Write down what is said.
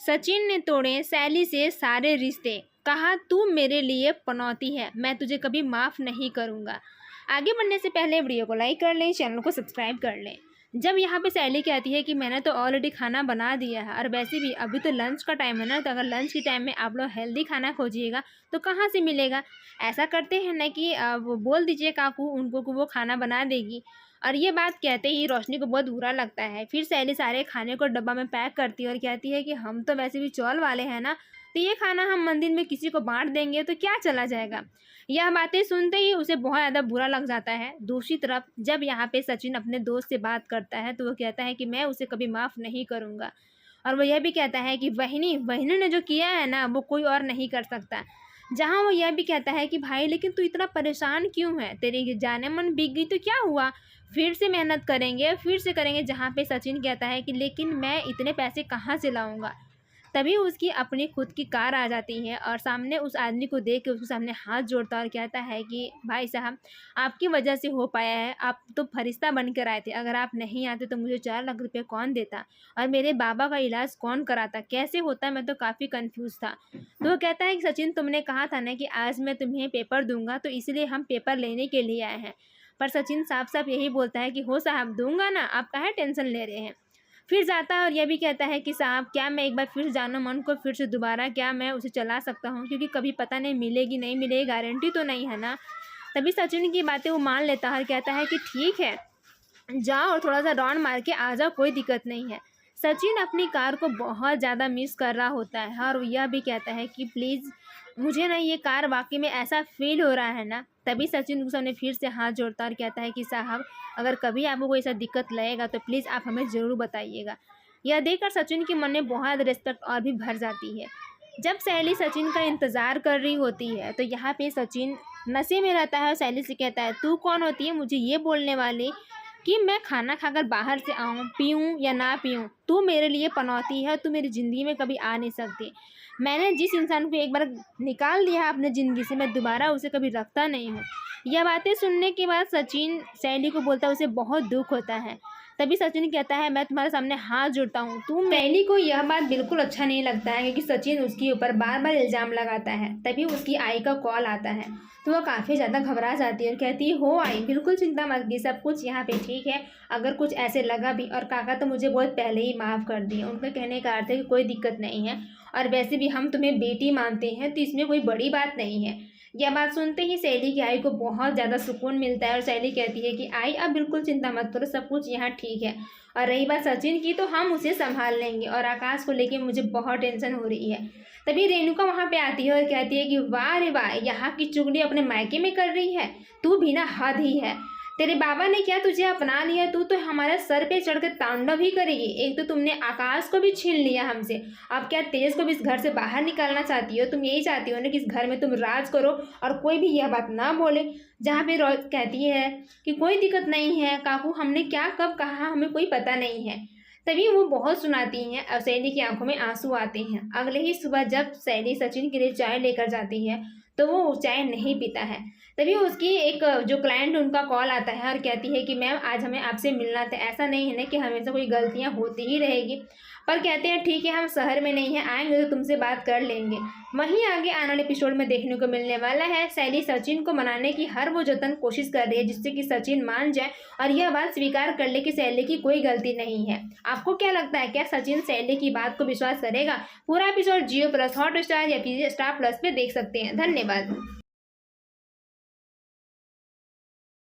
सचिन ने तोड़े शैली से सारे रिश्ते, कहा तू मेरे लिए पनौती है, मैं तुझे कभी माफ़ नहीं करूँगा। आगे बढ़ने से पहले वीडियो को लाइक कर लें, चैनल को सब्सक्राइब कर लें। जब यहाँ पे शैली कहती है कि मैंने तो ऑलरेडी खाना बना दिया है और वैसे भी अभी तो लंच का टाइम है ना, तो अगर लंच के टाइम में आप लोग हेल्दी खाना खोजिएगा तो कहाँ से मिलेगा। ऐसा करते हैं ना कि वो बोल दीजिए काकू उनको कि वो खाना बना देगी। और ये बात कहते ही रोशनी को बहुत बुरा लगता है। फिर शैली सारे खाने को डब्बा में पैक करती है और कहती है कि हम तो वैसे भी चौल वाले हैं ना, तो ये खाना हम मंदिर में किसी को बांट देंगे तो क्या चला जाएगा। यह बातें सुनते ही उसे बहुत ज़्यादा बुरा लग जाता है। दूसरी तरफ जब यहाँ पे सचिन अपने दोस्त से बात करता है तो वो कहता है कि मैं उसे कभी माफ़ नहीं करूँगा। और वो यह भी कहता है कि वहिनी ने जो किया है ना वो कोई और नहीं कर सकता। जहाँ वो यह भी कहता है कि भाई लेकिन तू इतना परेशान क्यों है, तेरी जाने मन बिक गई तो क्या हुआ, फिर से मेहनत करेंगे फिर से करेंगे। जहाँ पे सचिन कहता है कि लेकिन मैं इतने पैसे कहाँ से लाऊंगा। तभी उसकी अपनी खुद की कार आ जाती है और सामने उस आदमी को देख के उसके सामने हाथ जोड़ता और कहता है कि भाई साहब आपकी वजह से हो पाया है, आप तो फरिश्ता बन कर आए थे, अगर आप नहीं आते तो मुझे 4 लाख रुपए कौन देता और मेरे बाबा का इलाज कौन कराता, कैसे होता, मैं तो काफ़ी कंफ्यूज था। तो वो कहता है कि सचिन तुमने कहा था ना कि आज मैं तुम्हें पेपर दूंगा, तो इसलिए हम पेपर लेने के लिए आए हैं। पर सचिन साफ साफ यही बोलता है कि हो साहब दूंगा ना, आप काहे टेंशन ले रहे हैं। फिर जाता है और यह भी कहता है कि साहब क्या मैं एक बार फिर जाना मन को फिर से दोबारा क्या मैं उसे चला सकता हूँ, क्योंकि कभी पता नहीं मिलेगी नहीं मिलेगी, गारंटी तो नहीं है ना। तभी सचिन की बातें वो मान लेता है और कहता है कि ठीक है जाओ और थोड़ा सा राउंड मार के आ जाओ, कोई दिक्कत नहीं है। सचिन अपनी कार को बहुत ज़्यादा मिस कर रहा होता है और यह भी कहता है कि प्लीज़ मुझे ना ये कार वाकई में ऐसा फील हो रहा है ना। तभी सचिन उसके सामने फिर से हाथ जोड़ता और कहता है कि साहब अगर कभी आपको कोई ऐसा दिक्कत लगेगा तो प्लीज़ आप हमें ज़रूर बताइएगा। यह देखकर सचिन के मन में बहुत रिस्पेक्ट और भी भर जाती है। जब सहेली सचिन का इंतज़ार कर रही होती है तो यहाँ पे सचिन नशे में रहता है और सहेली से कहता है तू कौन होती है मुझे ये बोलने वाली कि मैं खाना खाकर बाहर से आऊँ, पीऊँ या ना पीऊँ, तू मेरे लिए पनौती है, तू मेरी ज़िंदगी में कभी आ नहीं सकती। मैंने जिस इंसान को एक बार निकाल दिया है अपने ज़िंदगी से, मैं दोबारा उसे कभी रखता नहीं हूँ। यह बातें सुनने के बाद सचिन सहेली को बोलता है उसे बहुत दुख होता है। तभी सचिन कहता है मैं तुम्हारे सामने हाथ जोड़ता हूँ। सहेली को यह बात बिल्कुल अच्छा नहीं लगता है क्योंकि सचिन उसके ऊपर बार बार इल्ज़ाम लगाता है। तभी उसकी आई का कॉल आता है तो वह काफ़ी ज़्यादा घबरा जाती है और कहती है हो आई बिल्कुल चिंता मत की, सब कुछ यहाँ पे ठीक है, अगर कुछ ऐसे लगा भी और काका तो मुझे बहुत पहले ही माफ़ कर दिए। उनका कहने का अर्थ है कि कोई दिक्कत नहीं है और वैसे भी हम तुम्हें बेटी मानते हैं तो इसमें कोई बड़ी बात नहीं है। यह बात सुनते ही सहेली की आई को बहुत ज़्यादा सुकून मिलता है और सहेली कहती है कि आई अब बिल्कुल चिंता मत करो, सब कुछ यहाँ ठीक है। और रही बात सचिन की तो हम उसे संभाल लेंगे और आकाश को लेके मुझे बहुत टेंशन हो रही है। तभी रेणुका वहाँ पे आती है और कहती है कि वाह रे वाह यहाँ की चुगली अपने मायके में कर रही है, तू भी ना हद ही है, तेरे बाबा ने क्या तुझे अपना लिया, तू तो हमारे सर पे चढ़कर तांडव ही करेगी। एक तो तुमने आकाश को भी छीन लिया हमसे, अब क्या तेज को भी इस घर से बाहर निकालना चाहती हो। तुम यही चाहती हो ना कि इस घर में तुम राज करो और कोई भी यह बात ना बोले। जहाँ पे रोज कहती है कि कोई दिक्कत नहीं है काकू, हमने क्या कब कहा हमें कोई पता नहीं है। तभी वो बहुत सुनाती हैं और सहेली की आंखों में आंसू आते हैं। अगले ही सुबह जब सहेली सचिन के लिए चाय लेकर जाती है तो वो चाय नहीं पीता है। तभी उसकी एक जो क्लाइंट उनका कॉल आता है और कहती है कि मैम आज हमें आपसे मिलना था। ऐसा नहीं है ना कि हमेशा कोई गलतियां होती ही रहेगी, पर कहते हैं ठीक है हम शहर में नहीं हैं, आएंगे तो तुमसे बात कर लेंगे। वहीं आगे आने वाले एपिसोड में देखने को मिलने वाला है शैली सचिन को मनाने की हर वो जतन कोशिश कर रही है जिससे कि सचिन मान जाए और यह बात स्वीकार कर ले कि शैली की कोई गलती नहीं है। आपको क्या लगता है, क्या सचिन शैली की बात को विश्वास करेगा? पूरा एपिसोड जियो प्लस हॉटस्टार या फिर स्टार प्लस पे देख सकते हैं। धन्यवाद।